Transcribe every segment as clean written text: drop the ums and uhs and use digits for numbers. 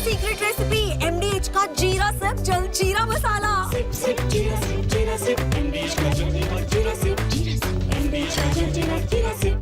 Secret recipe MDH का जीरा SIP जल जीरा मसाला। सिप सिप जीरा सिप MDH का जल और जीरा सिप MDH का जल जीरा सिप।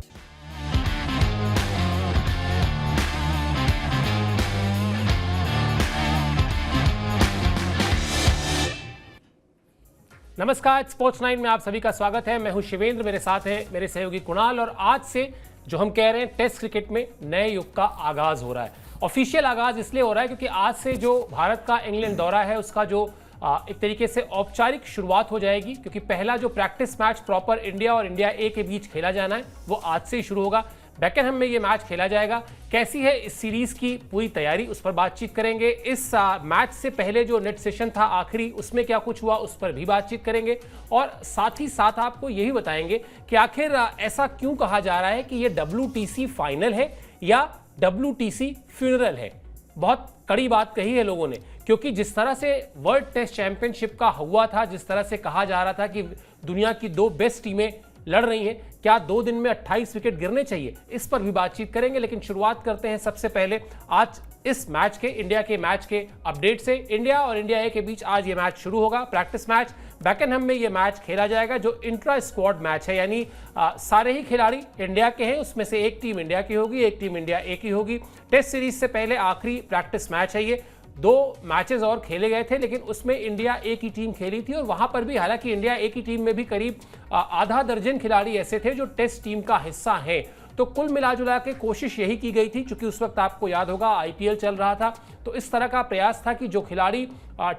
नमस्कार, स्पोर्ट्स 9 में आप सभी का स्वागत है। मैं हूं शिवेंद्र, मेरे साथ हैं मेरे सहयोगी कुणाल। और आज से जो हम कह रहे हैं टेस्ट क्रिकेट में नए युग का आगाज हो रहा है। ऑफिशियल आगाज इसलिए हो रहा है क्योंकि आज से जो भारत का इंग्लैंड दौरा है उसका जो एक तरीके से औपचारिक शुरुआत हो जाएगी, क्योंकि पहला जो प्रैक्टिस मैच प्रॉपर इंडिया और इंडिया ए के बीच खेला जाना है वो आज से ही शुरू होगा। बेकनहम में ये मैच खेला जाएगा। कैसी है इस सीरीज की पूरी तैयारी, उस पर बातचीत करेंगे। इस मैच से पहले जो नेट सेशन था आखिरी, उसमें क्या कुछ हुआ उस पर भी बातचीत करेंगे। और साथ ही साथ आपको यही बताएंगे कि आखिर ऐसा क्यों कहा जा रहा है कि ये WTC फाइनल है या WTC फ्यूनरल है। बहुत कड़ी बात कही है लोगों ने, क्योंकि जिस तरह से वर्ल्ड टेस्ट चैंपियनशिप का हुआ था, जिस तरह से कहा जा रहा था कि दुनिया की दो बेस्ट टीमें लड़ रही हैं, क्या 2 दिन में 28 विकेट गिरने चाहिए, इस पर भी बातचीत करेंगे। लेकिन शुरुआत करते हैं सबसे पहले आज इस मैच के, इंडिया के मैच के अपडेट से। इंडिया और इंडिया ए के बीच आज ये मैच शुरू होगा, प्रैक्टिस मैच। बेकनहम में ये मैच खेला जाएगा जो इंट्रा स्क्वाड मैच है, यानी सारे ही खिलाड़ी इंडिया के हैं, उसमें से एक टीम इंडिया की होगी, एक टीम इंडिया ए की होगी। टेस्ट सीरीज से पहले आखिरी प्रैक्टिस मैच है ये। 2 मैचेस और खेले गए थे, लेकिन उसमें इंडिया ए की टीम खेली थी और वहां पर भी, हालांकि इंडिया ए की टीम में भी करीब आधा दर्जन खिलाड़ी ऐसे थे जो टेस्ट टीम का हिस्सा हैं। तो कुल मिलाजुला के कोशिश यही की गई थी, क्योंकि उस वक्त आपको याद होगा IPL चल रहा था, तो इस तरह का प्रयास था कि जो खिलाड़ी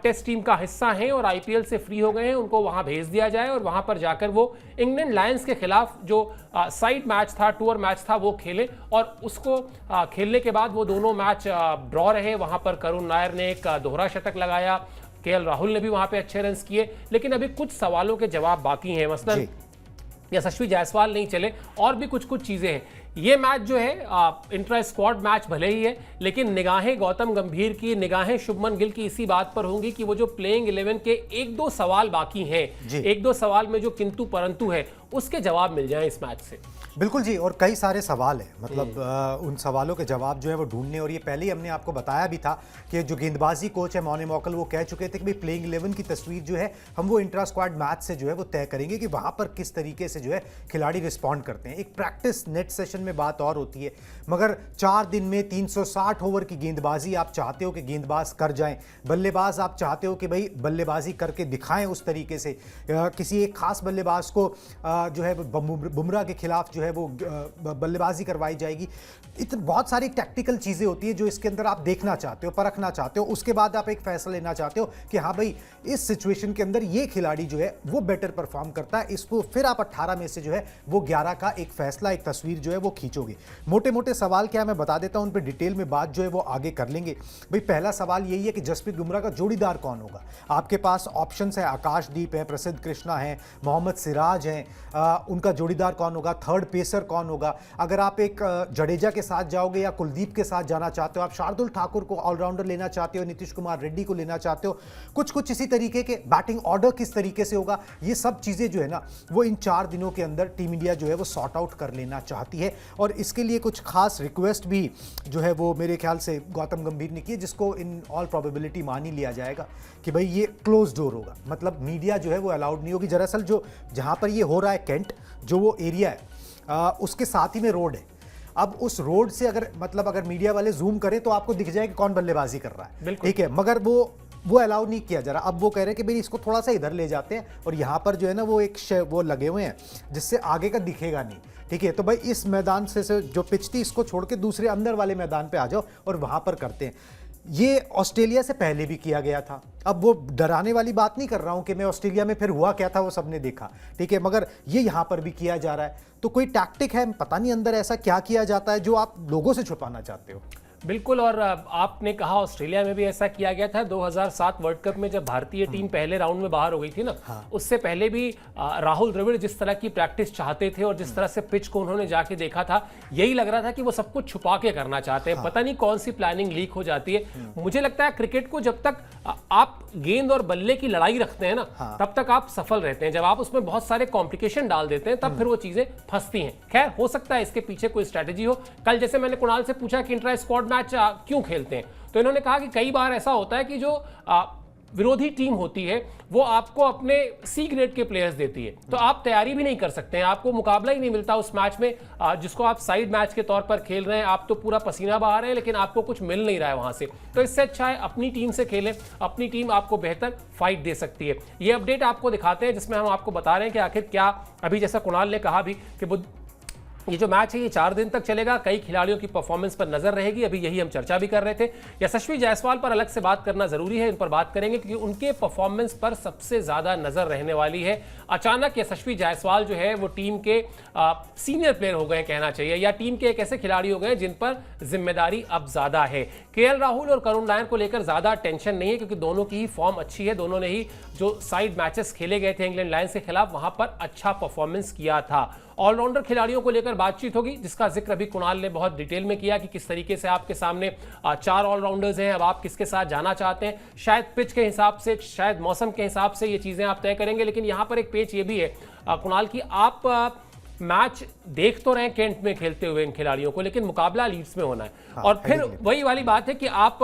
टेस्ट टीम का हिस्सा हैं और IPL से फ्री हो गए हैं उनको वहां भेज दिया जाए और वहां पर जाकर वो इंग्लैंड लायंस के खिलाफ जो साइड मैच था, टूर मैच था, वो खेले। और उसको खेलने के बाद वो दोनों मैच ड्रॉ रहे। वहां पर करुण नायर ने एक दोहरा शतक लगाया, KL राहुल ने भी वहां पे अच्छे रन्स किए। लेकिन अभी कुछ सवालों के जवाब बाकी हैं, मसलन यशस्वी जायसवाल नहीं चले, और भी कुछ चीजें हैं। ये मैच जो है इंट्रा स्क्वाड मैच भले ही है, लेकिन निगाहें गौतम गंभीर की, निगाहें शुभमन गिल की इसी बात पर होंगी कि वो जो प्लेइंग 11 के 1-2 सवाल बाकी हैं, 1-2 सवाल में जो किंतु परंतु है, उसके जवाब मिल जाएं इस मैच से। बिल्कुल जी, और कई सारे सवाल हैं, मतलब उन सवालों के जवाब जो है वो ढूंढने। और ये पहले ही हमने आपको बताया भी था कि जो गेंदबाजी कोच है मौनी मौकल, वो कह चुके थे कि भाई प्लेइंग 11 की तस्वीर जो है हम वो इंट्रा स्क्वाड मैच से जो है वो तय करेंगे कि वहाँ पर किस तरीके से जो है खिलाड़ी रिस्पॉन्ड करते हैं। एक प्रैक्टिस नेट सेशन में बात और होती है, मगर 4 दिन में 360 ओवर की गेंदबाजी आप चाहते हो कि गेंदबाज कर जाएं, बल्लेबाज आप चाहते हो कि भाई बल्लेबाजी करके दिखाएं उस तरीके से। किसी एक खास बल्लेबाज को जो है बुमराह के खिलाफ जो है वो बल्लेबाजी करवाई जाएगी। इतनी बहुत सारी टैक्टिकल चीज़ें होती है जो इसके अंदर आप देखना चाहते हो, परखना चाहते हो। उसके बाद आप एक फैसला लेना चाहते हो कि हाँ भाई इस सिचुएशन के अंदर ये खिलाड़ी जो है वो बेटर परफॉर्म करता है, इसको फिर आप 18 में से जो है वो 11 का एक फैसला, एक तस्वीर जो है वो खींचोगे। मोटे मोटे सवाल क्या मैं बता देता हूं, उन पर डिटेल में बात जो है वो आगे कर लेंगे। भाई पहला सवाल यही है कि जसप्रीत बुमराह का जोड़ीदार कौन होगा। आपके पास ऑप्शंस है, आकाशदीप है, प्रसिद्ध कृष्णा है, मोहम्मद सिराज हैं, उनका जोड़ीदार कौन होगा, थर्ड पेसर कौन होगा। अगर आप एक जडेजा के साथ जाओगे या कुलदीप के साथ जाना चाहते हो, आप शार्दुल ठाकुर को ऑलराउंडर लेना चाहते हो, नीतीश कुमार रेड्डी को लेना चाहते हो, कुछ इसी तरीके के बैटिंग ऑर्डर किस तरीके से होगा, ये सब चीजें जो है ना वो इन 4 दिनों के अंदर टीम इंडिया जो है वो सॉर्ट आउट कर लेना चाहती है। और इसके लिए कुछ खास रिक्वेस्ट भी जो है वो मेरे ख्याल से गौतम गंभीर ने की है, जिसको इन ऑल प्रोबेबिलिटी मान ही लिया जाएगा कि भाई ये क्लोज डोर होगा, मतलब मीडिया जो है वो अलाउड नहीं होगी। दरअसल जो जहां पर ये हो रहा है, कैंट जो वो एरिया है उसके साथ ही में रोड है। अब उस रोड से अगर मीडिया वाले जूम करें तो आपको दिख जाए कि कौन बल्लेबाजी कर रहा है, ठीक है, मगर वो अलाउ नहीं किया जा रहा। अब वो कह रहे हैं कि भाई इसको थोड़ा सा इधर ले जाते हैं और यहाँ पर जो है ना वो वो लगे हुए हैं जिससे आगे का दिखेगा नहीं, ठीक है। तो भाई इस मैदान से जो पिच थी इसको छोड़ के दूसरे अंदर वाले मैदान पे आ जाओ और वहां पर करते हैं। ये ऑस्ट्रेलिया से पहले भी किया गया था। अब वो डराने वाली बात नहीं कर रहा हूं कि मैं ऑस्ट्रेलिया में फिर हुआ क्या था वो सबने देखा, ठीक है, मगर ये यहां पर भी किया जा रहा है। तो कोई टैक्टिक है, पता नहीं अंदर ऐसा क्या किया जाता है जो आप लोगों से छुपाना चाहते हो। बिल्कुल, और आपने कहा ऑस्ट्रेलिया में भी ऐसा किया गया था 2007 वर्ल्ड कप में, जब भारतीय टीम पहले राउंड में बाहर हो गई थी ना। उससे पहले भी राहुल द्रविड़ जिस तरह की प्रैक्टिस चाहते थे और जिस तरह से पिच को उन्होंने जाके देखा था, यही लग रहा था कि वो सब कुछ छुपा के करना चाहते हैं। पता नहीं कौन सी प्लानिंग लीक हो जाती है। मुझे लगता है क्रिकेट को जब तक आप गेंद और बल्ले की लड़ाई रखते हैं ना, तब तक आप सफल रहते हैं। जब आप उसमें बहुत सारे कॉम्प्लिकेशन डाल देते हैं तब फिर वो चीजें फंसती हैं। खैर, हो सकता है इसके पीछे कोई स्ट्रैटेजी हो। कल जैसे मैंने कुणाल से पूछा कि इंट्रा स्क्वाड मैच क्यों खेलते हैं? तो इन्होंने कहा कि कई बार ऐसा होता है कि जो विरोधी टीम होती है वो आपको अपने सी ग्रेड के प्लेयर्स देती है, तो आप तैयारी भी नहीं कर सकते हैं, आपको मुकाबला ही नहीं मिलता उस मैच में जिसको आप साइड मैच के तौर पर खेल रहे हैं। आप तो पूरा पसीना बहा रहे हैं लेकिन आपको कुछ मिल नहीं रहा है वहां से। तो इससे अच्छा है अपनी टीम से खेलें, अपनी टीम आपको बेहतर फाइट दे सकती है। ये अपडेट आपको दिखाते हैं जिसमें हम आपको बता रहे हैं कि आखिर क्या, अभी जैसा कुणाल ने कहा भी कि ये जो मैच है ये 4 दिन तक चलेगा, कई खिलाड़ियों की परफॉर्मेंस पर नजर रहेगी। अभी यही हम चर्चा भी कर रहे थे। यशस्वी जायसवाल पर अलग से बात करना जरूरी है, इन पर बात करेंगे क्योंकि उनके परफॉर्मेंस पर सबसे ज्यादा नजर रहने वाली है। अचानक यशस्वी जायसवाल जो है वो टीम के सीनियर प्लेयर हो गए कहना चाहिए, या टीम के एक ऐसे खिलाड़ी हो गए जिन पर जिम्मेदारी अब ज्यादा है। केएल राहुल और करुण नायर को लेकर ज्यादा टेंशन नहीं है क्योंकि दोनों की ही फॉर्म अच्छी है। दोनों ने ही जो साइड मैचेस खेले गए थे इंग्लैंड लायंस के खिलाफ वहां पर अच्छा परफॉर्मेंस किया था। ऑलराउंडर खिलाड़ियों को लेकर बातचीत होगी जिसका जिक्र अभी कुणाल ने बहुत डिटेल में किया कि किस तरीके से आपके सामने 4 ऑलराउंडर्स हैं, अब आप किसके साथ जाना चाहते हैं। शायद पिच के हिसाब से, शायद मौसम के हिसाब से ये चीजें आप तय करेंगे, लेकिन यहां पर एक पेच ये भी है कुणाल की, आप मैच देख तो रहे हैं केंट में खेलते हुए इन खिलाड़ियों को, लेकिन मुकाबला लीड्स में होना है। और फिर वही वाली बात है कि आप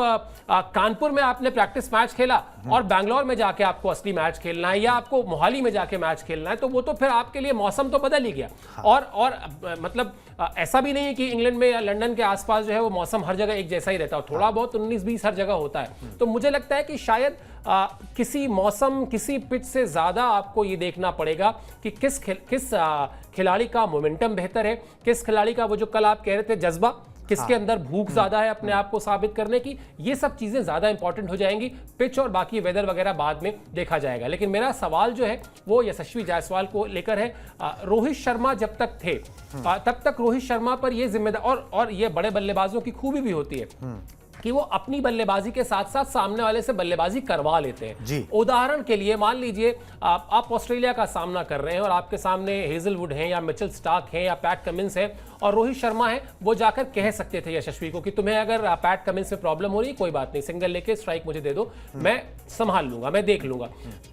कानपुर में आपने प्रैक्टिस मैच खेला और बैंगलोर में जाके आपको असली मैच खेलना है, या आपको मोहाली में जाके मैच खेलना है, तो वो तो फिर आपके लिए मौसम तो बदल ही गया। और मतलब ऐसा भी नहीं है कि इंग्लैंड में या लंदन के आसपास जो है वो मौसम हर जगह एक जैसा ही रहता है, थोड़ा बहुत 19-20 हर जगह होता है। तो मुझे लगता है कि शायद किसी मौसम, किसी पिच से ज्यादा आपको ये देखना पड़ेगा कि किस खिलाड़ी का मोमेंटम बेहतर है, किस खिलाड़ी का वो जो कल आप कह रहे थे जज्बा, किसके अंदर भूख ज्यादा है अपने आप को साबित करने की। ये सब चीजें ज्यादा इंपॉर्टेंट हो जाएंगी। पिच और बाकी वेदर वगैरह बाद में देखा जाएगा। लेकिन मेरा सवाल जो है वो यशस्वी जायसवाल को लेकर है। रोहित शर्मा जब तक थे तब तक रोहित शर्मा पर ये जिम्मेदार, और ये बड़े बल्लेबाजों की खूबी भी होती है कि वो अपनी बल्लेबाजी के साथ साथ सामने वाले से बल्लेबाजी करवा लेते हैं। उदाहरण के लिए मान लीजिए आप ऑस्ट्रेलिया का सामना कर रहे हैं और आपके सामने हेजलवुड हैं या मिचेल स्टार्क हैं या पैट कमिंस है और रोहित शर्मा है, वो जाकर कह सकते थे यशस्वी को कि तुम्हें अगर पैट कमिंस में प्रॉब्लम हो रही है कोई बात नहीं, सिंगल लेके स्ट्राइक मुझे दे दो, मैं संभाल लूंगा, मैं देख लूंगा।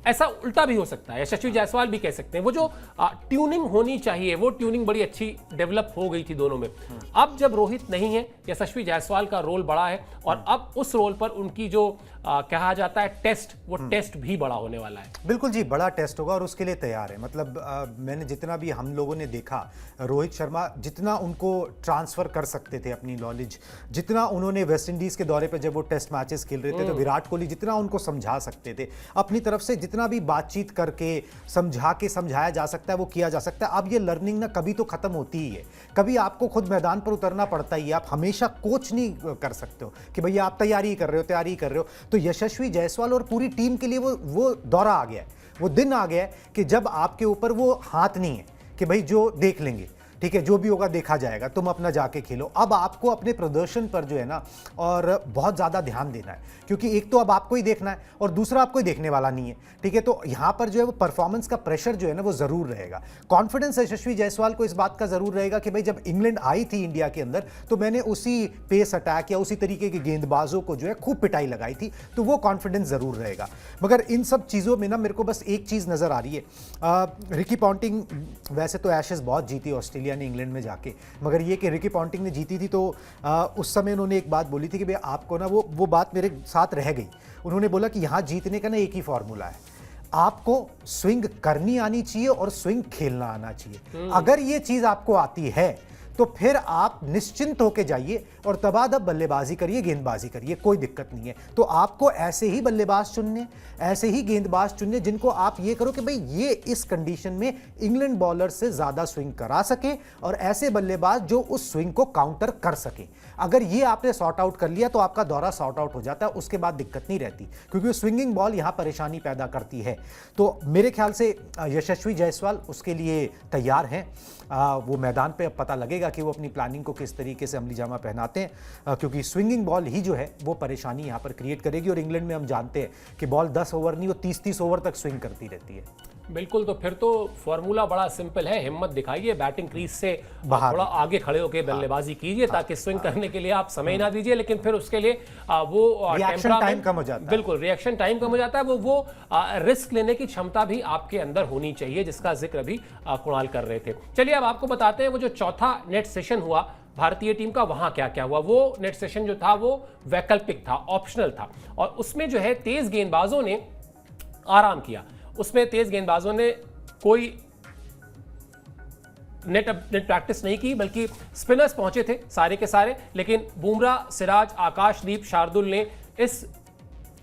ऐसा उल्टा भी हो सकता है, यशस्वी जायसवाल भी कह सकते हैं। वो जो ट्यूनिंग होनी चाहिए वो ट्यूनिंग बड़ी अच्छी डेवलप हो गई थी दोनों में। अब जब रोहित नहीं है, यशस्वी जायसवाल का रोल बड़ा है और अब उस रोल पर उनकी जो कहा जाता है टेस्ट, वो टेस्ट भी बड़ा होने वाला है। बिल्कुल जी, बड़ा टेस्ट होगा और उसके लिए तैयार है। मतलब मैंने जितना भी हम लोगों ने देखा, रोहित शर्मा जितना उनको ट्रांसफर कर सकते थे अपनी नॉलेज, जितना उन्होंने वेस्ट इंडीज के दौरे पर जब वो टेस्ट मैचेस खेल रहे थे तो विराट कोहली जितना उनको समझा सकते थे अपनी तरफ से, जितना भी बातचीत करके समझाया जा सकता है वो किया जा सकता है। अब ये लर्निंग ना कभी तो खत्म होती ही है, कभी आपको खुद मैदान पर उतरना पड़ता ही है। आप हमेशा कोच नहीं कर सकते हो कि भैया आप तैयारी कर रहे हो। तो यशस्वी जायसवाल और पूरी टीम के लिए वो दौरा आ गया है, वो दिन आ गया है कि जब आपके ऊपर वो हाथ नहीं है कि भाई जो देख लेंगे, ठीक है, जो भी होगा देखा जाएगा, तुम अपना जाके खेलो। अब आपको अपने प्रदर्शन पर जो है ना और बहुत ज़्यादा ध्यान देना है, क्योंकि एक तो अब आपको ही देखना है और दूसरा आपको ही देखने वाला नहीं है, ठीक है। तो यहाँ पर जो है वो परफॉर्मेंस का प्रेशर जो है ना वो ज़रूर रहेगा। कॉन्फिडेंस यशस्वी जायसवाल को इस बात का ज़रूर रहेगा कि भाई जब इंग्लैंड आई थी इंडिया के अंदर तो मैंने उसी पेस अटैक या उसी तरीके के गेंदबाजों को जो है खूब पिटाई लगाई थी, तो वो कॉन्फिडेंस ज़रूर रहेगा। मगर इन सब चीज़ों में ना मेरे को बस एक चीज़ नज़र आ रही है। रिकी पॉन्टिंग वैसे तो एशेज़ बहुत जीती ऑस्ट्रेलिया ने इंग्लैंड में जाके, मगर ये कि रिकी पॉन्टिंग ने जीती थी तो उस समय उन्होंने एक बात बोली थी कि भाई आपको ना वो बात मेरे साथ रह गई। उन्होंने बोला कि यहाँ जीतने का ना एक ही फॉर्मूला है, आपको स्विंग करनी आनी चाहिए और स्विंग खेलना आना चाहिए। अगर ये चीज आपको आती है तो फिर आप निश्चिंत होके जाइए और तबादब बल्लेबाजी करिए, गेंदबाजी करिए, कोई दिक्कत नहीं है। तो आपको ऐसे ही बल्लेबाज चुनने, ऐसे ही गेंदबाज चुनने जिनको आप ये करो कि भाई ये इस कंडीशन में इंग्लैंड बॉलर से ज्यादा स्विंग करा सके और ऐसे बल्लेबाज जो उस स्विंग को काउंटर कर सके। अगर ये आपने सॉर्ट आउट कर लिया तो आपका दौरा सॉर्ट आउट हो जाता है, उसके बाद दिक्कत नहीं रहती, क्योंकि स्विंगिंग बॉल यहां परेशानी पैदा करती है। तो मेरे ख्याल से यशस्वी जायसवाल उसके लिए तैयार हैं। वो मैदान पे अब पता लगेगा कि वो अपनी प्लानिंग को किस तरीके से अमली जामा पहनाते हैं, क्योंकि स्विंगिंग बॉल ही जो है वो परेशानी यहाँ पर क्रिएट करेगी। और इंग्लैंड में हम जानते हैं कि बॉल 10 ओवर नहीं, वो 30-30 ओवर तक स्विंग करती रहती है। बिल्कुल, तो फिर तो फॉर्मूला बड़ा सिंपल है, हिम्मत दिखाइए, बैटिंग क्रीज से थोड़ा आगे खड़े होकर बल्लेबाजी कीजिए ताकि स्विंग करने के लिए आप समय ना दीजिए, लेकिन फिर उसके लिए वो रिएक्शन टाइम कम हो जाता है। बिल्कुल, रिएक्शन टाइम कम हो जाता है। वो रिस्क लेने की क्षमता भी आपके अंदर होनी चाहिए, जिसका जिक्र भी कुणाल कर रहे थे। चलिए अब आपको बताते हैं वो जो चौथा नेट सेशन हुआ भारतीय टीम का वहां क्या क्या हुआ। वो नेट सेशन जो था वो वैकल्पिक था, ऑप्शनल था, और उसमें जो है तेज गेंदबाजों ने आराम किया। उसमें तेज गेंदबाजों ने कोई नेट प्रैक्टिस नहीं की, बल्कि स्पिनर्स पहुंचे थे सारे के सारे, लेकिन बुमराह, सिराज, आकाशदीप, शार्दुल ने इस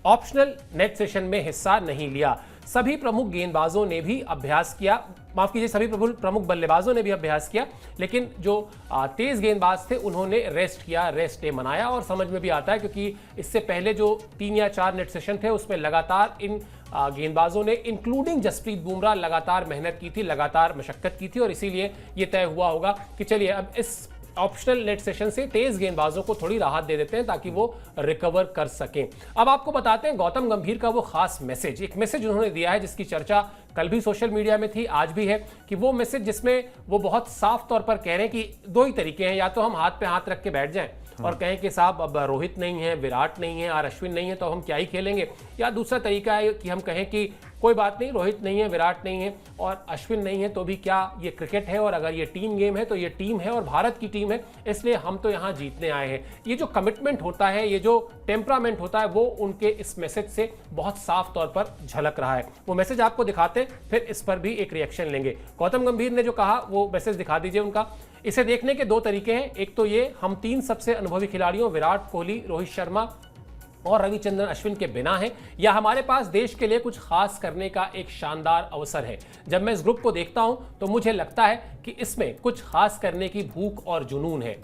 ऑप्शनल नेट सेशन में हिस्सा नहीं लिया। सभी प्रमुख गेंदबाजों ने भी अभ्यास किया, माफ कीजिए सभी प्रमुख बल्लेबाजों ने भी अभ्यास किया, लेकिन जो तेज गेंदबाज थे उन्होंने रेस्ट किया, रेस्ट डे मनाया। और समझ में भी आता है क्योंकि इससे पहले जो 3 या 4 नेट सेशन थे उसमें लगातार इन गेंदबाजों ने इंक्लूडिंग जसप्रीत बुमराह लगातार मेहनत की थी, लगातार मशक्कत की थी, और इसीलिए ये तय हुआ होगा कि चलिए अब इस ऑप्शनल नेट सेशन से तेज गेंदबाजों को थोड़ी राहत दे देते हैं ताकि वो रिकवर कर सकें। अब आपको बताते हैं गौतम गंभीर का वो खास मैसेज, एक मैसेज उन्होंने दिया है जिसकी चर्चा कल भी सोशल मीडिया में थी, आज भी है, कि वो मैसेज जिसमें वो बहुत साफ तौर पर कह रहे हैं कि 2 ही तरीके हैं, या तो हम हाथ पे हाथ रख के बैठ जाएं और कहें कि साहब अब रोहित नहीं है, विराट नहीं है और अश्विन नहीं है तो हम क्या ही खेलेंगे, या दूसरा तरीका है कि हम कहें कि कोई बात नहीं, रोहित नहीं है, विराट नहीं है और अश्विन नहीं है तो भी क्या, ये क्रिकेट है और अगर ये टीम गेम है तो ये टीम है और भारत की टीम है, इसलिए हम तो यहाँ जीतने आए हैं। ये जो कमिटमेंट होता है, ये जो टेम्परामेंट होता है, वो उनके इस मैसेज से बहुत साफ तौर पर झलक रहा है। वो मैसेज आपको दिखाते हैं, फिर इस पर भी एक रिएक्शन लेंगे। गौतम गंभीर ने जो कहा वो मैसेज दिखा दीजिए उनका। इसे देखने के 2 तरीके हैं, एक तो ये, हम 3 सबसे अनुभवी खिलाड़ियों विराट कोहली, रोहित शर्मा और रविचंद्रन अश्विन के बिना है, या हमारे पास देश के लिए कुछ खास करने का एक शानदार अवसर है। जब मैं इस ग्रुप को देखता हूं तो मुझे लगता है कि इसमें कुछ खास करने की भूख और जुनून है।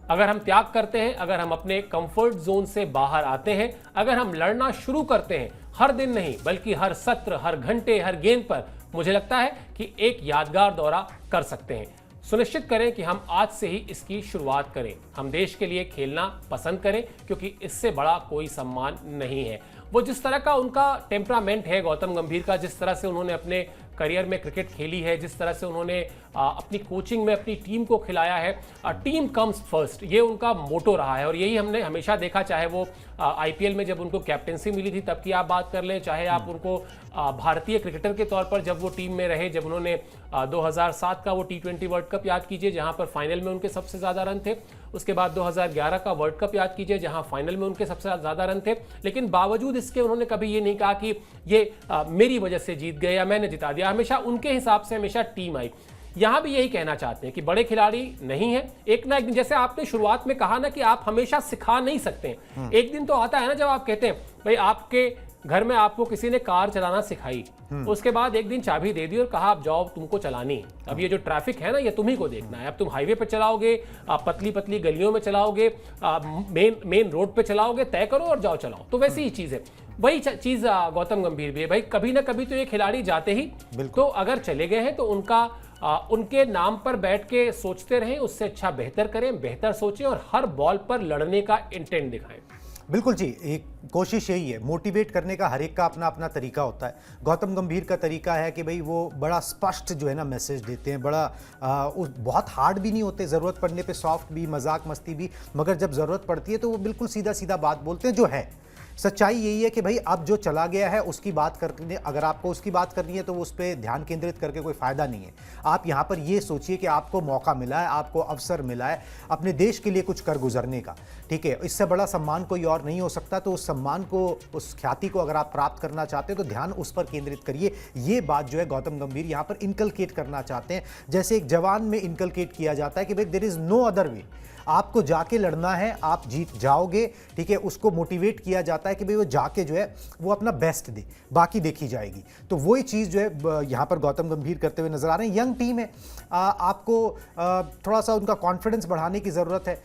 अगर हम त्याग करते हैं, अगर हम अपने कंफर्ट जोन से बाहर आते हैं, अगर हम लड़ना शुरू करते हैं, हर दिन नहीं बल्कि हर सत्र, हर घंटे, हर गेंद पर, मुझे लगता है कि एक यादगार दौरा कर सकते हैं। सुनिश्चित करें कि हम आज से ही इसकी शुरुआत करें। हम देश के लिए खेलना पसंद करें क्योंकि इससे बड़ा कोई सम्मान नहीं है। वो जिस तरह का उनका टेम्परामेंट है गौतम गंभीर का, जिस तरह से उन्होंने अपने करियर में क्रिकेट खेली है, जिस तरह से उन्होंने अपनी कोचिंग में अपनी टीम को खिलाया है, टीम कम्स फर्स्ट, ये उनका मोटो रहा है और यही हमने हमेशा देखा, चाहे वो आईपीएल में जब उनको कैप्टेंसी मिली थी तब की आप बात कर लें, चाहे आप उनको भारतीय क्रिकेटर के तौर पर जब वो टीम में रहे, जब उन्होंने 2007 का वो T20 वर्ल्ड कप याद कीजिए जहां पर फाइनल में उनके सबसे ज़्यादा रन थे, उसके बाद 2011 का वर्ल्ड कप याद कीजिए जहां फाइनल में उनके सबसे ज़्यादा रन थे, लेकिन बावजूद इसके उन्होंने कभी ये नहीं कहा कि ये मेरी वजह से जीत गए या मैंने जिता दिया, हमेशा उनके हिसाब से हमेशा टीम आई। यहां भी यही कहना चाहते हैं कि बड़े खिलाड़ी नहीं है, एक ना एक दिन, जैसे आपने शुरुआत में कहा ना कि आप हमेशा सिखा नहीं सकते हैं, एक दिन तो आता है ना जब आप कहते हैं भाई आपके घर में आपको किसी ने कार चलाना सिखाई, उसके बाद एक दिन चाबी दे दी और कहा आप जाओ तुमको चलानी है, अब ये जो ट्रैफिक है ना ये तुम्ही को देखना है, अब तुम हाईवे पे चलाओगे, पतली पतली गलियों में चलाओगे, मेन रोड पे चलाओगे, तय करो और जाओ चलाओ। तो वैसी ही चीज है, वही चीज गौतम गंभीर भी है। भाई कभी ना कभी तो ये खिलाड़ी जाते ही, तो अगर चले गए हैं तो उनके नाम पर बैठ के सोचते रहें, उससे अच्छा बेहतर करें, बेहतर सोचें और हर बॉल पर लड़ने का इंटेंट दिखाएं। बिल्कुल जी, एक कोशिश यही है, मोटिवेट करने का हर एक का अपना अपना तरीका होता है। गौतम गंभीर का तरीका है कि भाई वो बड़ा स्पष्ट जो है ना मैसेज देते हैं, बड़ा बहुत हार्ड भी नहीं होते, ज़रूरत पड़ने पे सॉफ्ट भी, मजाक मस्ती भी, मगर जब ज़रूरत पड़ती है तो वो बिल्कुल सीधा सीधा बात बोलते हैं जो है। सच्चाई यही है कि भाई अब जो चला गया है उसकी बात करनी, अगर आपको उसकी बात करनी है तो उस पर ध्यान केंद्रित करके कोई फ़ायदा नहीं है। आप यहाँ पर ये सोचिए कि आपको मौका मिला है, आपको अवसर मिला है अपने देश के लिए कुछ कर गुजरने का, ठीक है, इससे बड़ा सम्मान कोई और नहीं हो सकता। तो उस सम्मान को, उस ख्याति को अगर आप प्राप्त करना चाहते हैं तो ध्यान उस पर केंद्रित करिए। ये बात जो है गौतम गंभीर यहाँ पर इनकलकेट करना चाहते हैं, जैसे एक जवान में इनकलकेट किया जाता है कि भाई there is no other way, आपको जाके लड़ना है, आप जीत जाओगे, ठीक है। उसको मोटिवेट किया जाता है कि भाई वो जाके जो है वो अपना बेस्ट दे, बाकी देखी जाएगी। तो वही चीज़ जो है यहाँ पर गौतम गंभीर करते हुए नजर आ रहे हैं। यंग टीम है, आपको थोड़ा सा उनका कॉन्फिडेंस बढ़ाने की ज़रूरत है,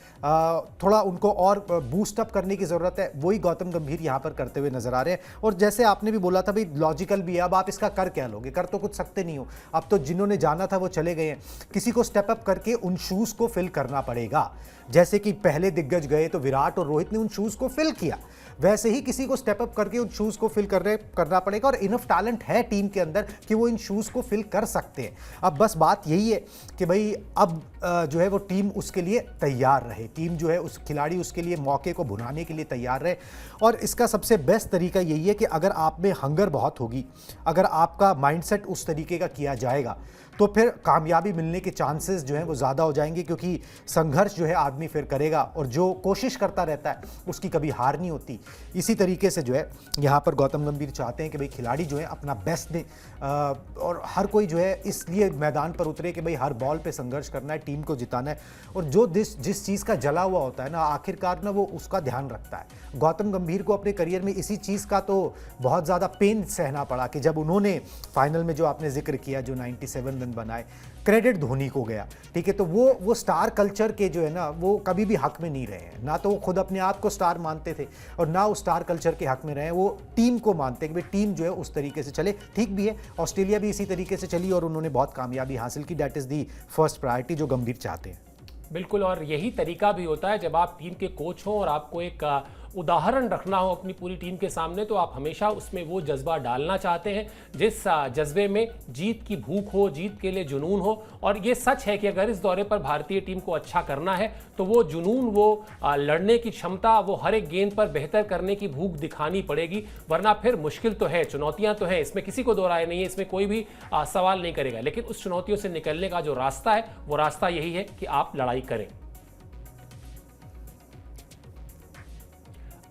थोड़ा उनको और बूस्टअप करने की ज़रूरत है, वही गौतम गंभीर यहाँ पर करते हुए नजर आ रहे हैं। और जैसे आपने भी बोला था भाई लॉजिकल भी है, अब आप इसका कर क्या लोगे, कर तो कुछ सकते नहीं हो, अब तो जिन्होंने जाना था वो चले गए हैं, किसी को स्टेप अप करके उन शूज़ को फिल करना पड़ेगा। जैसे कि पहले दिग्गज गए तो विराट और रोहित ने उन शूज़ को फिल किया, वैसे ही किसी को स्टेप अप करके उन शूज़ को फिल करना पड़ेगा, और इनफ टैलेंट है टीम के अंदर कि वो इन शूज़ को फिल कर सकते हैं। अब बस बात यही है कि भाई अब जो है वो टीम उसके लिए तैयार रहे, टीम जो है उस खिलाड़ी उसके लिए मौके को भुनाने के लिए तैयार रहे। और इसका सबसे बेस्ट तरीका यही है कि अगर आप में हंगर बहुत होगी, अगर आपका माइंडसेट उस तरीके का किया जाएगा, तो फिर कामयाबी मिलने के चांसेस जो हैं वो ज़्यादा हो जाएंगे, क्योंकि संघर्ष जो है आदमी फिर करेगा, और जो कोशिश करता रहता है उसकी कभी हार नहीं होती। इसी तरीके से जो है यहाँ पर गौतम गंभीर चाहते हैं कि भाई खिलाड़ी जो है अपना बेस्ट दें, और हर कोई जो है इसलिए मैदान पर उतरे कि भाई हर बॉल पे संघर्ष करना है, टीम को जिताना है। और जो जिस चीज़ का जला हुआ होता है ना, आखिरकार ना वो उसका ध्यान रखता है। गौतम गंभीर को अपने करियर में इसी चीज़ का तो बहुत ज़्यादा पेन सहना पड़ा कि जब उन्होंने फाइनल में जो आपने जिक्र किया जो 97 रन बनाए, क्रेडिट धोनी को गया, ठीक है। तो वो स्टार कल्चर के जो है ना वो कभी भी हक में नहीं रहे हैं, ना तो वो खुद अपने आप को स्टार मानते थे और ना वो स्टार कल्चर के हक में रहे हैं। वो टीम को मानते हैं कि भाई टीम जो है उस तरीके से चले। ठीक भी है, ऑस्ट्रेलिया भी इसी तरीके से चली और उन्होंने बहुत कामयाबी हासिल की। That is the first priority जो गंभीर चाहते हैं। बिल्कुल, और यही तरीका भी होता है जब आप टीम के कोच हो और आपको एक उदाहरण रखना हो अपनी पूरी टीम के सामने, तो आप हमेशा उसमें वो जज्बा डालना चाहते हैं जिस जज्बे में जीत की भूख हो, जीत के लिए जुनून हो। और ये सच है कि अगर इस दौरे पर भारतीय टीम को अच्छा करना है तो वो जुनून, वो लड़ने की क्षमता, वो हर एक गेंद पर बेहतर करने की भूख दिखानी पड़ेगी, वरना फिर मुश्किल तो है, चुनौतियां तो है, इसमें किसी को दो राय नहीं है, इसमें कोई भी सवाल नहीं करेगा। लेकिन उस चुनौतियों से निकलने का जो रास्ता है वो रास्ता यही है कि आप लड़ाई करें।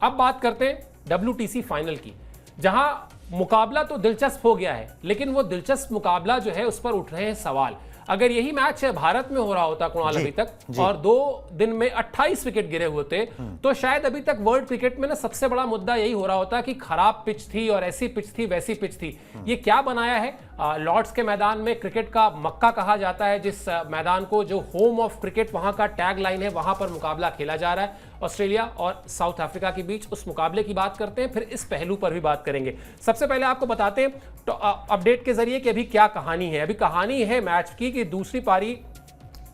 अब बात करते हैं WTC फाइनल की, जहां मुकाबला तो दिलचस्प हो गया है, लेकिन वो दिलचस्प मुकाबला जो है उस पर उठ रहे हैं सवाल। अगर यही मैच भारत में हो रहा होता कुणाल अभी तक और 2 दिन में 28 विकेट गिरे हुए थे, तो शायद अभी तक वर्ल्ड क्रिकेट में ना सबसे बड़ा मुद्दा यही हो रहा होता कि खराब पिच थी और ऐसी पिच थी वैसी पिच थी। ये क्या बनाया है? लॉर्ड्स के मैदान में क्रिकेट का मक्का कहा जाता है, जिस मैदान को जो होम ऑफ क्रिकेट वहां का टैग लाइन है, वहां पर मुकाबला खेला जा रहा है ऑस्ट्रेलिया और साउथ अफ्रीका के बीच। उस मुकाबले की बात करते हैं, फिर इस पहलू पर भी बात करेंगे। सबसे पहले आपको बताते हैं तो अपडेट के जरिए कि अभी क्या कहानी है। अभी कहानी है मैच की कि दूसरी पारी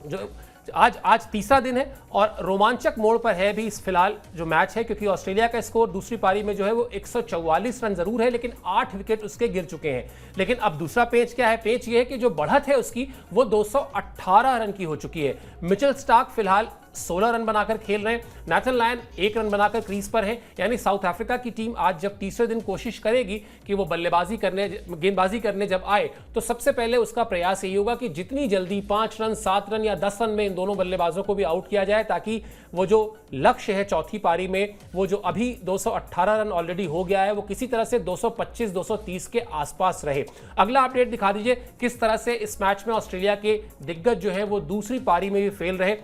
जो आज तीसरा दिन है और रोमांचक मोड़ पर है भी इस फिलहाल जो मैच है, क्योंकि ऑस्ट्रेलिया का स्कोर दूसरी पारी में जो है वो 144 रन जरूर है, लेकिन 8 विकेट उसके गिर चुके हैं। लेकिन अब दूसरा पेच क्या है? पेच ये है कि जो बढ़त है उसकी वो 218 रन की हो चुकी है। मिचेल स्टार्क फिलहाल 16 रन बनाकर खेल रहे हैं, नेथन लायन 1 रन बनाकर क्रीज पर है। यानी साउथ अफ्रीका की टीम आज जब तीसरे दिन कोशिश करेगी कि वो गेंदबाजी करने जब आए, तो सबसे पहले उसका प्रयास यही होगा कि जितनी जल्दी 5 रन, 7 रन या 10 रन में इन दोनों बल्लेबाजों को भी आउट किया जाए, ताकि वो जो लक्ष्य है चौथी पारी में, वो जो अभी 218 रन ऑलरेडी हो गया है, वो किसी तरह से 225-230 के आसपास रहे। अगला अपडेट दिखा दीजिए किस तरह से इस मैच में ऑस्ट्रेलिया के दिग्गज जो है वो दूसरी पारी में भी फेल रहे।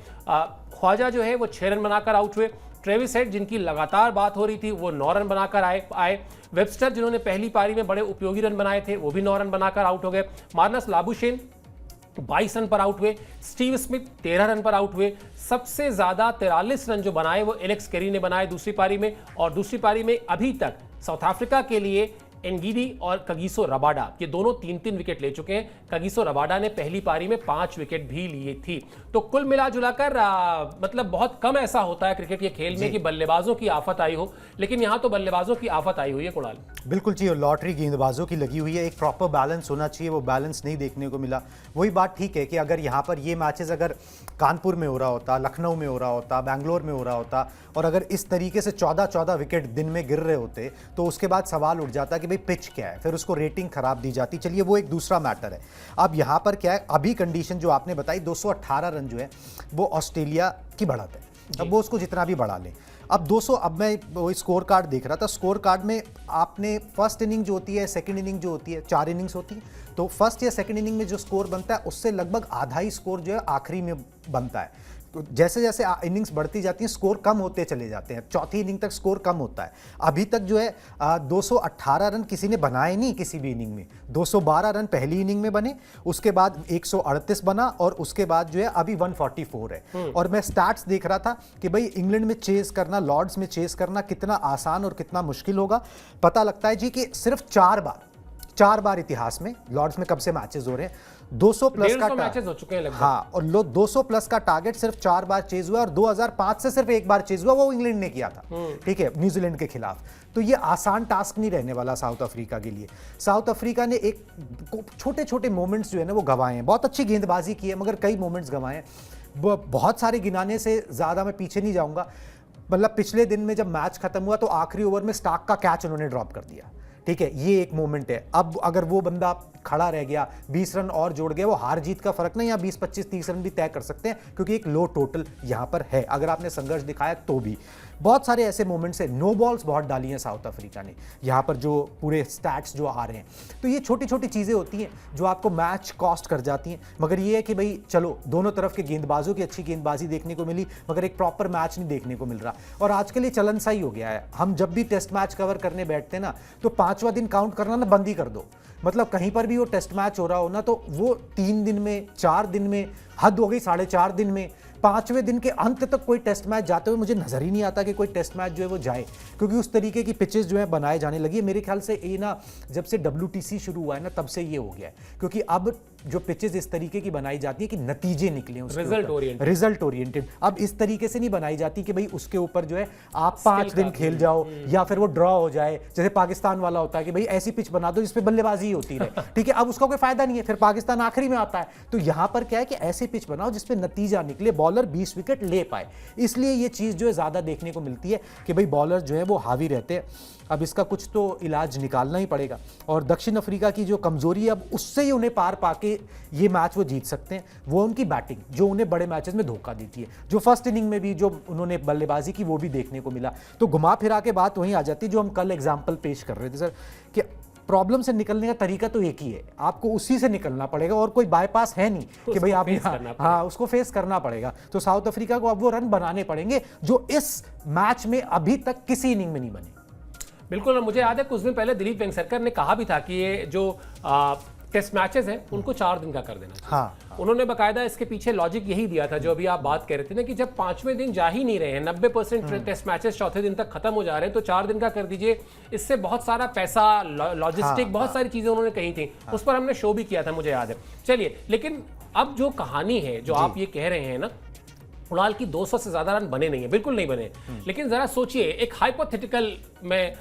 ख्वाजा जो है वो 6 रन बनाकर आउट हुए। ट्रेविस हेड, जिनकी लगातार बात हो रही थी, वो 9 रन बनाकर आए। वेबस्टर, जिन्होंने पहली पारी में बड़े उपयोगी रन बनाए थे, वो भी 9 रन बनाकर आउट हो गए। मार्नस लाबुशेन 22 रन पर आउट हुए। स्टीव स्मिथ 13 रन पर आउट हुए। सबसे ज्यादा 43 रन जो बनाए वो एलेक्स कैरी ने बनाए दूसरी पारी में। और दूसरी पारी में अभी तक साउथ अफ्रीका के लिए एनगिडी और कगिसो रबाडा, ये दोनों 3-3 विकेट ले चुके हैं। कगिसो रबाडा ने पहली पारी में 5 विकेट भी लिए थी। तो कुल मिलाजुलाकर मतलब बहुत कम ऐसा होता है क्रिकेट के खेल में कि बल्लेबाजों की आफत आई हो, लेकिन यहां तो बल्लेबाजों की आफत आई हुई है। कुणाल, बिल्कुल चाहिए, लॉटरी गेंदबाजों की लगी हुई है, एक प्रॉपर बैलेंस होना चाहिए, वो बैलेंस नहीं देखने को मिला। वही बात ठीक है कि अगर यहाँ पर ये मैचेस अगर कानपुर में हो रहा होता, लखनऊ में हो रहा होता, बैंगलोर में हो रहा होता, और अगर इस तरीके से 14-14 विकेट दिन में गिर रहे होते, तो उसके बाद सवाल उठ जाता कि भाई पिच क्या है, फिर उसको रेटिंग खराब दी जाती। चलिए वो एक दूसरा मैटर है। अब यहाँ पर क्या है, अभी कंडीशन जो आपने बताई 218 रन जो है वो ऑस्ट्रेलिया की बढ़त है। अब वो उसको जितना भी बढ़ा ले, अब 200, अब मैं वो स्कोर कार्ड देख रहा था, स्कोर कार्ड में आपने फर्स्ट इनिंग जो होती है, सेकंड इनिंग जो होती है, 4 इनिंग्स होती है, तो फर्स्ट या सेकंड इनिंग में जो स्कोर बनता है उससे लगभग आधा ही स्कोर जो है आखिरी में बनता है। तो जैसे जैसे इनिंग्स बढ़ती जाती हैं स्कोर कम होते चले जाते हैं, चौथी इनिंग तक स्कोर कम होता है। अभी तक जो है 218 रन किसी ने बनाए नहीं किसी भी इनिंग में। 212 रन पहली इनिंग में बने, उसके बाद 138 बना, और उसके बाद जो है अभी 144 है। और मैं स्टैट्स देख रहा था कि भाई इंग्लैंड में चेस करना, लॉर्ड्स में चेस करना कितना आसान और कितना मुश्किल होगा। पता लगता है जी कि सिर्फ 4 4 बार इतिहास में लॉर्ड्स में कब से मैचेस हो रहे हैं 200 प्लस का मैचेस हो चुके हैं लगभग। हाँ, और 200 प्लस का टारगेट सिर्फ 4 बार चेज हुआ और 2005 से सिर्फ 1 बार चेज हुआ, वो इंग्लैंड ने किया था, ठीक है, न्यूजीलैंड के खिलाफ। तो ये आसान टास्क नहीं रहने वाला साउथ अफ्रीका के लिए। साउथ अफ्रीका ने एक छोटे छोटे मोमेंट्स जो है ना वो गंवाए हैं, बहुत अच्छी गेंदबाजी की है मगर कई मोमेंट्स गंवाए हैं, बहुत सारे गिनाने से ज़्यादा मैं पीछे नहीं जाऊंगा। मतलब पिछले दिन में जब मैच खत्म हुआ तो आखिरी ओवर में स्टार्क का कैच उन्होंने ड्रॉप कर दिया, ठीक है, ये एक मोमेंट है। अब अगर वो बंदा खड़ा रह गया, 20 रन और जोड़ गया, वो हार जीत का फर्क नहीं, या 20, 25, 30 रन भी तय कर सकते हैं क्योंकि एक लो टोटल यहां पर है, अगर आपने संघर्ष दिखाया तो भी। बहुत सारे ऐसे मोमेंट्स है, नो बॉल्स बहुत डाली हैं साउथ अफ्रीका ने, यहां पर जो पूरे स्टैट्स जो आ रहे हैं, तो ये छोटी छोटी चीजें होती हैं जो आपको मैच कॉस्ट कर जाती हैं। मगर ये है कि भाई चलो दोनों तरफ के गेंदबाजों की अच्छी गेंदबाजी देखने को मिली, मगर एक प्रॉपर मैच नहीं देखने को मिल रहा। और आजकल ये चलन सा ही हो गया है, हम जब भी टेस्ट मैच कवर करने बैठते हैं ना तो 5वां दिन काउंट करना ना बंद ही कर दो। मतलब कहीं पर भी वो टेस्ट मैच हो रहा हो ना तो वो 3 दिन में, 4 दिन में, हद हो गई 4.5 दिन में, 5वें दिन के अंत तक कोई टेस्ट मैच जाते हुए मुझे नजर ही नहीं आता कि कोई टेस्ट मैच जो है वो जाए, क्योंकि उस तरीके की पिचेस जो है बनाए जाने लगी है। मेरे ख्याल से ये ना जब से WTC शुरू हुआ है ना तब से ये हो गया है, क्योंकि अब जो पिचेस इस तरीके की बनाई जाती है कि नतीजे निकले, रिजल्ट ओरिएंटेड। अब इस तरीके से नहीं बनाई जाती कि भाई उसके ऊपर जो है आप 5 दिन खेल जाओ या फिर वो ड्रॉ हो जाए, जैसे पाकिस्तान वाला होता है कि भाई ऐसी पिच बना दो जिसपे बल्लेबाजी होती रहे, ठीक है, अब उसका कोई फायदा नहीं है, फिर पाकिस्तान आखिरी में आता है। तो यहां पर क्या है कि ऐसी पिच बनाओ जिसपे नतीजा निकले, बॉलर 20 विकेट ले पाए, इसलिए ये चीज जो है ज्यादा देखने को मिलती है कि भाई बॉलर जो है वो हावी रहते हैं। अब इसका कुछ तो इलाज निकालना ही पड़ेगा, और दक्षिण अफ्रीका की जो कमजोरी है अब उससे ही उन्हें पार पाके ये मैच वो जीत सकते हैं, वो उनकी बैटिंग जो उन्हें बड़े मैचेस में धोखा देती है। जो फर्स्ट इनिंग में भी जो उन्होंने बल्लेबाजी की वो भी देखने को मिला। तो घुमा फिरा के बात वहीं आ जाती है जो हम कल एग्जाम्पल पेश कर रहे थे सर, कि प्रॉब्लम से निकलने का तरीका तो एक ही है, आपको उसी से निकलना पड़ेगा और कोई बाईपास है नहीं कि भाई आप हाँ उसको फेस करना पड़ेगा। तो साउथ अफ्रीका को अब वो रन बनाने पड़ेंगे जो इस मैच में अभी तक किसी इनिंग में नहीं बने। बिल्कुल, और मुझे याद है कुछ दिन पहले दिलीप वेंगसरकर ने कहा भी था कि ये जो टेस्ट मैचेस हैं उनको 4 दिन का कर देना चाहिए। हाँ। उन्होंने बकायदा इसके पीछे लॉजिक यही दिया था जो अभी आप बात कह रहे थे ना, कि जब 5वें दिन जा ही नहीं रहे हैं, 90% टेस्ट मैचेस चौथे दिन तक खत्म हो जा रहे हैं, तो 4 दिन का कर दीजिए। इससे बहुत सारा पैसा, लॉजिस्टिक, बहुत सारी चीजें उन्होंने कही थी, उस पर हमने शो भी किया था, मुझे याद है। चलिए, लेकिन अब जो कहानी है जो आप ये कह रहे हैं ना, कुणाल की 200 से ज्यादा रन बने नहीं है, बिल्कुल नहीं बने, लेकिन जरा सोचिए, एक हाइपोथेटिकल में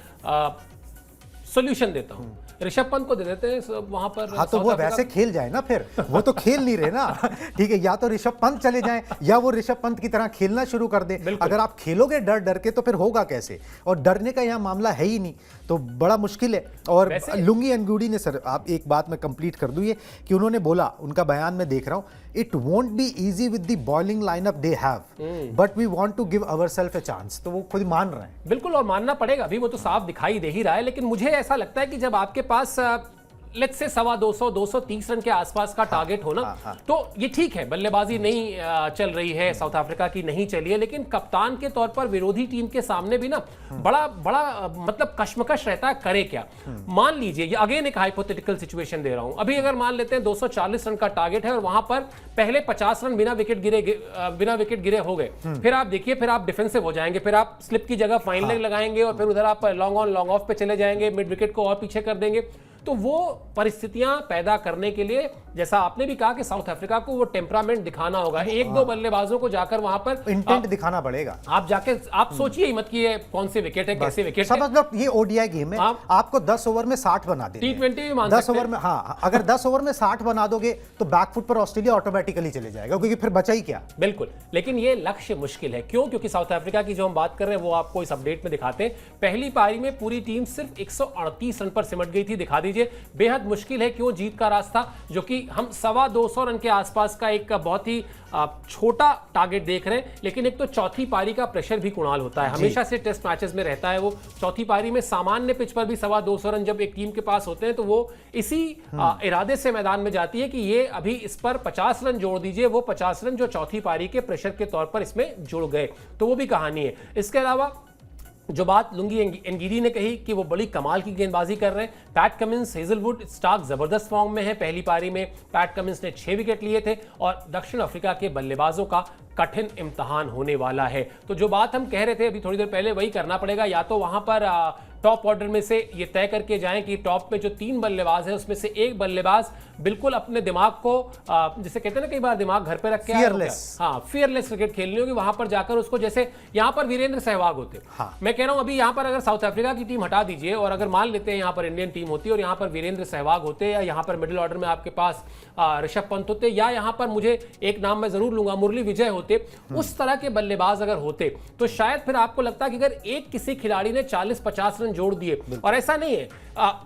सॉल्यूशन देता हूं, ऋषभ पंत को दे देते हैं वहां पर। हाँ, तो वो वैसे खेल जाए ना, फिर वो तो खेल नहीं रहे ना, ठीक है, या तो ऋषभ पंत चले जाएं या वो ऋषभ पंत की तरह खेलना शुरू कर दे। अगर आप खेलोगे डर डर के तो फिर होगा कैसे, और डरने का यहाँ मामला है ही नहीं, तो बड़ा मुश्किल है। और लुंगी एनगुडी ने, सर आप एक बात मैं कंप्लीट कर दूं, ये कि उन्होंने बोला, उनका बयान में देख रहा हूं, it won't be easy with the bowling lineup they have but we want to give ourselves a chance. तो वो खुद मान रहे हैं। बिल्कुल, और मानना पड़ेगा, अभी वो तो साफ दिखाई दे ही रहा है। लेकिन मुझे ऐसा लगता है कि जब आपके पास लेट्स से 225, 230 रन के आसपास का टारगेट हो ना, तो ये ठीक है, बल्लेबाजी नहीं चल रही है, साउथ अफ्रीका की नहीं चली है, लेकिन कप्तान के तौर पर विरोधी टीम के सामने भी ना बड़ा मतलब कश्मकश रहता है, करे क्या। मान लीजिए, ये अगेन एक हाइपोथेटिकल सिचुएशन दे रहा हूं, अभी अगर मान लेते हैं 240 रन का टारगेट है और वहां पर पहले 50 रन बिना विकेट गिरे हो गए, फिर आप देखिए, फिर आप डिफेंसिव हो जाएंगे, फिर आप स्लिप की जगह फाइन लेग लगाएंगे और फिर उधर आप लॉन्ग ऑन लॉन्ग ऑफ पे चले जाएंगे, मिड विकेट को और पीछे कर देंगे। तो वो परिस्थितियां पैदा करने के लिए, जैसा आपने भी कहा कि साउथ अफ्रीका को वो टेम्परामेंट दिखाना होगा, एक दो बल्लेबाजों को जाकर वहां पर इंटेंट दिखाना पड़ेगा। आप जाके आप सोचिए ही मत कि ये कौन से विकेट है, कैसे विकेट है। समझ लो, ये ओडीआई गेम है, आपको 10 ओवर में 60 बना देंगे, T20 भी मान 10 ओवर में, हाँ, अगर 10 ओवर में 60 बना दोगे तो बैकफुट पर ऑस्ट्रेलिया ऑटोमेटिकली चले जाएगा, क्योंकि फिर बचा ही क्या। बिल्कुल, लेकिन ये लक्ष्य मुश्किल है। क्यों? क्योंकि साउथ अफ्रीका की जो हम बात कर रहे हैं वो आपको इस अपडेट में दिखाते हैं। पहली पारी में पूरी टीम सिर्फ 138 रन पर सिमट गई थी, दिखा दीजिए। बेहद मुश्किल है, क्यों? जीत का रास्ता, जो कि हम 225 रन के आसपास का एक बहुत ही छोटा टारगेट देख रहे हैं। लेकिन एक तो चौथी पारी का प्रेशर भी कुणाल होता है, हमेशा से टेस्ट मैचेस में रहता है वो। चौथी पारी में सामान्य पिच पर भी 225 रन जब एक टीम के पास होते हैं तो वो इसी इरादे से मैदान में जाती है कि ये अभी इस पर 50 रन जोड़ दीजिए, वो 50 रन जो चौथी पारी के प्रेशर के तौर पर इसमें जुड़ गए, तो वो भी कहानी है। इसके अलावा जो बात लुंगी एनगिडी ने कही कि वो बड़ी कमाल की गेंदबाजी कर रहे हैं, पैट कमिंस, हेजलवुड, स्टार्क जबरदस्त फॉर्म में है। पहली पारी में पैट कमिंस ने 6 विकेट लिए थे और दक्षिण अफ्रीका के बल्लेबाजों का कठिन इम्तिहान होने वाला है। तो जो बात हम कह रहे थे अभी थोड़ी देर पहले, वही करना पड़ेगा। या तो वहां पर टॉप ऑर्डर में से ये तय करके जाएं कि टॉप में जो 3 बल्लेबाज हैं उसमें से एक बल्लेबाज बिल्कुल अपने दिमाग को जैसे कहते हैं ना, कई बार दिमाग घर पे रख के फियरलेस क्रिकेट खेलनी होगी, वहां पर जाकर उसको, जैसे यहां पर वीरेंद्र सहवाग होते। मैं कह रहा हूं अभी यहां पर अगर साउथ अफ्रीका की टीम हटा दीजिए और अगर मान लेते हैं यहां पर इंडियन टीम होती है और यहां पर वीरेंद्र सहवाग होते, या यहां पर मिडिल ऑर्डर में आपके पास ऋषभ पंत होते, या यहां पर मुझे एक नाम मैं जरूर लूंगा मुरली विजय होते, उस तरह के बल्लेबाज अगर होते तो शायद फिर आपको लगता है कि अगर एक किसी खिलाड़ी ने 40-50 रन जोड़ दिए, और ऐसा नहीं है,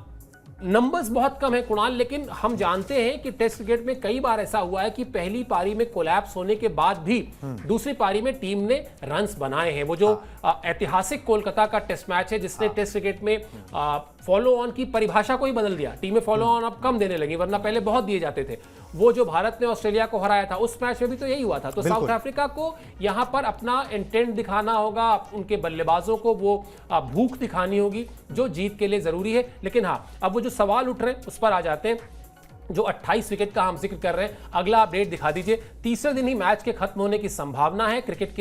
नंबर्स बहुत कम है कुणाल, लेकिन हम जानते हैं कि टेस्ट क्रिकेट में कई बार ऐसा हुआ है कि पहली पारी में कोलैप्स होने के बाद भी दूसरी पारी में टीम ने रन्स बनाए हैं। वो जो ऐतिहासिक कोलकाता का टेस्ट मैच है जिसने टेस्ट क्रिकेट में फॉलो ऑन की परिभाषा को ही बदल दिया, टीमें फॉलो ऑन अब कम देने लगी, वरना पहले बहुत दिए जाते थे। वो जो भारत ने ऑस्ट्रेलिया को हराया था उस मैच में भी तो यही हुआ था। तो साउथ अफ्रीका को यहां पर अपना इंटेंट दिखाना होगा, उनके बल्लेबाजों को वो भूख दिखानी होगी जो जीत के लिए जरूरी है। लेकिन हाँ, अब वो जो सवाल उठ रहे हैं उस पर आ जाते हैं। जो 28 विकेट का हम जिक्र कर रहे हैं, अगला अपडेट दिखा दीजिए। तीसरे दिन ही मैच के खत्म होने की संभावना है। क्रिकेट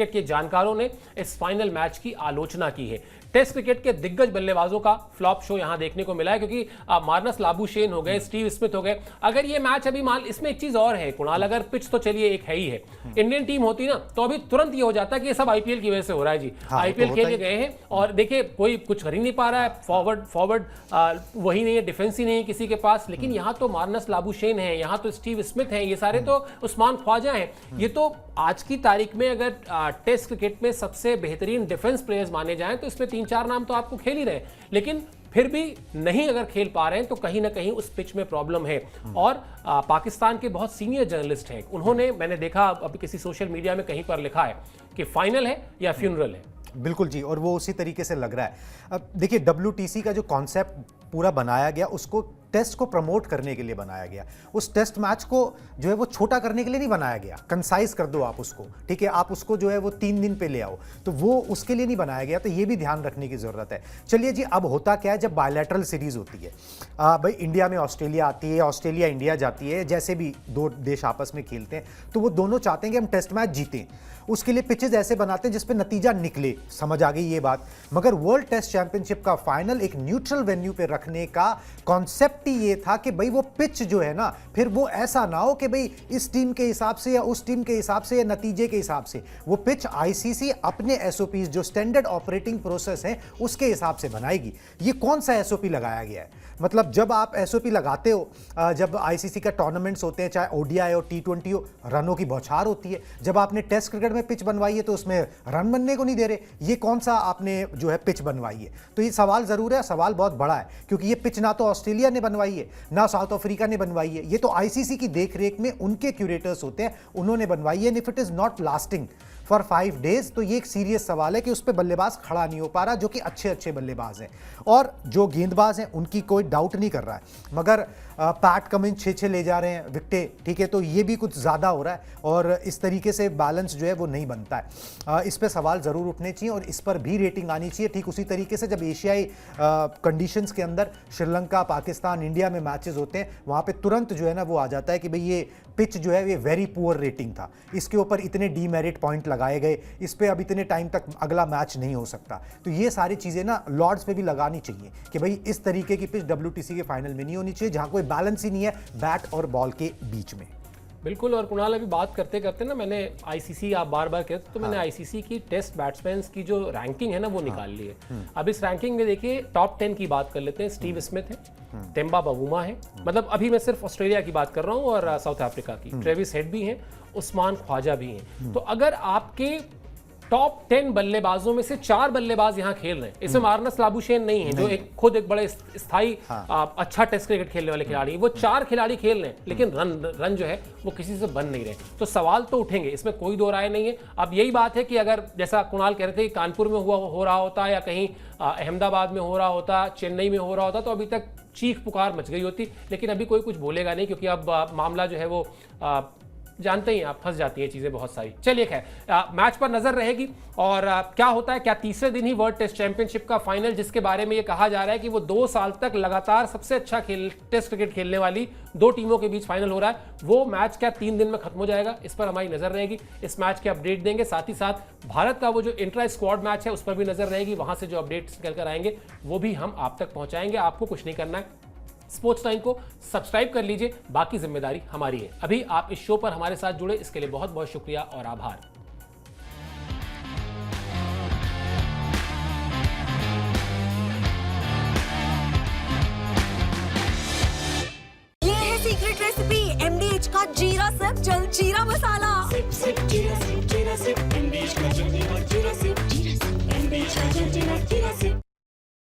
के जानकारों ने इस फाइनल मैच की आलोचना की है। टेस्ट क्रिकेट के दिग्गज बल्लेबाजों का फ्लॉप शो यहां देखने को मिला है, क्योंकि मार्नस लाबुशेन हो गए, स्टीव स्मिथ हो गए। अगर ये मैच अभी मान, इसमें एक चीज और है कुणाल, अगर पिच तो चलिए एक है ही है, इंडियन टीम होती ना तो अभी तुरंत ये हो जाता है कि ये सब आईपीएल की वजह से हो रहा है जी। आईपीएल खेल के गए हैं और देखिए कोई कुछ कर ही नहीं पा रहा है, फॉरवर्ड वही नहीं है, डिफेंस ही नहीं है किसी के पास। लेकिन यहाँ तो मार्नस लाबुशेन है, यहाँ तो स्टीव स्मिथ है, ये सारे तो उस्मान ख्वाजा हैं। ये तो आज की तारीख में अगर टेस्ट क्रिकेट में सबसे बेहतरीन डिफेंस प्लेयर्स माने जाएं तो इसमें 3-4 नाम तो आपको खेल ही रहे, लेकिन फिर भी नहीं अगर खेल पा रहे हैं तो कहीं ना कहीं उस पिच में प्रॉब्लम है। और पाकिस्तान के बहुत सीनियर जर्नलिस्ट हैं, उन्होंने, मैंने देखा अभी किसी सोशल मीडिया में कहीं पर लिखा है कि फाइनल है या फ्यूनरल है। बिल्कुल जी, और वो उसी तरीके से लग रहा है। अब देखिए, WTC का जो कॉन्सेप्ट पूरा बनाया गया उसको टेस्ट को प्रमोट करने के लिए बनाया गया। उस टेस्ट मैच को जो है वो छोटा करने के लिए नहीं बनाया गया, कंसाइज कर दो आप उसको, ठीक है, आप उसको जो है वो 3 दिन पे ले आओ, तो वो उसके लिए नहीं बनाया गया। तो ये भी ध्यान रखने की जरूरत है। चलिए जी, अब होता क्या है जब बायलैटरल सीरीज होती है, भाई इंडिया में ऑस्ट्रेलिया आती है, ऑस्ट्रेलिया इंडिया जाती है, जैसे भी 2 देश आपस में खेलते हैं तो वो दोनों चाहते हैं कि हम टेस्ट मैच जीतें। उसके लिए पिचेस ऐसे बनाते हैं जिसपे नतीजा निकले, समझ आ गई ये बात। मगर वर्ल्ड टेस्ट चैंपियनशिप का फाइनल एक न्यूट्रल वेन्यू पे रखने का कॉन्सेप्ट ही ये था कि भाई वो पिच जो है ना, फिर वो ऐसा ना हो कि भाई इस टीम के हिसाब से या उस टीम के हिसाब से या नतीजे के हिसाब से। वो पिच आईसीसी अपने एसओपीज जो स्टैंडर्ड ऑपरेटिंग प्रोसेस है उसके हिसाब से बनाएगी। ये कौन सा एसओपी लगाया गया है? मतलब जब आप एसओपी लगाते हो, जब आईसीसी का टूर्नामेंट्स होते हैं, चाहे ओडीआई हो, T20 हो, रनों की बौछार होती है। जब आपने टेस्ट क्रिकेट में पिच बनवाई है तो उसमें रन बनने को नहीं दे रहे, ये कौन सा आपने जो है पिच बनवाई है? तो ये सवाल जरूर है, सवाल बहुत बड़ा है, क्योंकि ये पिच ना तो ऑस्ट्रेलिया ने बनवाई है ना साउथ अफ्रीका ने बनवाई है, ये तो आईसीसी की देखरेख में उनके क्यूरेटर्स होते हैं, उन्होंने बनवाई है। If it is not lasting for 5 days तो ये एक सीरियस सवाल है कि उस पर बल्लेबाज खड़ा नहीं हो पा रहा, जो कि अच्छे बल्लेबाज हैं, और जो गेंदबाज हैं उनकी कोई डाउट नहीं कर रहा है। मगर पैट कमिंस 6-6 ले जा रहे हैं विकेटें, ठीक है, तो ये भी कुछ ज़्यादा हो रहा है और इस तरीके से बैलेंस जो है वो नहीं बनता है। इस पे सवाल ज़रूर उठने चाहिए और इस पर भी रेटिंग आनी चाहिए। ठीक उसी तरीके से जब एशियाई कंडीशंस के अंदर श्रीलंका, पाकिस्तान, इंडिया में मैचेस होते हैं, वहाँ पे तुरंत जो है ना वो आ जाता है कि भाई ये पिच जो है ये वेरी पुअर रेटिंग था, इसके ऊपर इतने डीमेरिट पॉइंट लगाए गए, इस पे अब इतने टाइम तक अगला मैच नहीं हो सकता। तो ये सारी चीज़ें ना लॉर्ड्स पे भी लगानी चाहिए कि भाई इस तरीके की पिच WTC के फाइनल में नहीं होनी चाहिए जहाँ कोई बैलेंस ही नहीं है बैट और बॉल के बीच में। बिल्कुल। और कुणाल, अभी बात करते करते ना मैंने आईसीसी, आप बार बार कहते तो मैंने आईसीसी की टेस्ट बैट्समैन की जो रैंकिंग है ना वो निकाल ली है। अब इस रैंकिंग में देखिए टॉप 10 की बात कर लेते हैं। स्टीव स्मिथ है, टेम्बा बावूमा है, मतलब अभी मैं सिर्फ ऑस्ट्रेलिया की बात कर रहा हूँ, और साउथ अफ्रीका की ट्रेविस हेड भी हैं, उस्मान ख्वाजा भी हैं। तो अगर आपके टॉप 10 बल्लेबाजों में से 4 बल्लेबाज यहां खेल रहे हैं, इसमें मार्नस लाबुशेन नहीं है जो खुद एक बड़े स्थायी अच्छा टेस्ट क्रिकेट खेलने वाले खिलाड़ी, वो 4 खिलाड़ी खेल रहे हैं, लेकिन रन जो है वो किसी से बन नहीं रहे। तो सवाल तो उठेंगे, इसमें कोई दो राय नहीं है। अब यही बात है कि अगर जैसा कुणाल कह रहे थे कि कानपुर में हो रहा होता या कहीं अहमदाबाद में हो रहा होता, चेन्नई में हो रहा होता, तो अभी तक चीख पुकार मच गई होती। लेकिन अभी कोई कुछ बोलेगा नहीं, क्योंकि अब मामला जो है वो जानते ही हैं आप, फंस जाती हैं चीजें बहुत सारी। चलिए खैर, मैच पर नजर रहेगी और क्या होता है, क्या तीसरे दिन ही वर्ल्ड टेस्ट चैंपियनशिप का फाइनल, जिसके बारे में ये कहा जा रहा है कि वो 2 साल तक लगातार सबसे अच्छा टेस्ट क्रिकेट खेलने वाली 2 टीमों के बीच फाइनल हो रहा है, वो मैच क्या 3 दिन में खत्म हो जाएगा, इस पर हमारी नजर रहेगी। इस मैच के अपडेट देंगे, साथ ही साथ भारत का वो जो इंट्रा स्क्वाड मैच है उस पर भी नजर रहेगी, वहां से जो अपडेट्स निकल कर आएंगे वो भी हम आप तक पहुंचाएंगे। आपको कुछ नहीं करना है, स्पोर्ट्स टाइम को सब्सक्राइब कर लीजिए, बाकी जिम्मेदारी हमारी है। अभी आप इस शो पर हमारे साथ जुड़े, इसके लिए बहुत बहुत शुक्रिया और आभार। ये है सीक्रेट रेसिपी MDH का जीरा सिर्फ जलजीरा मसाला। Sip, sip, jeera sip.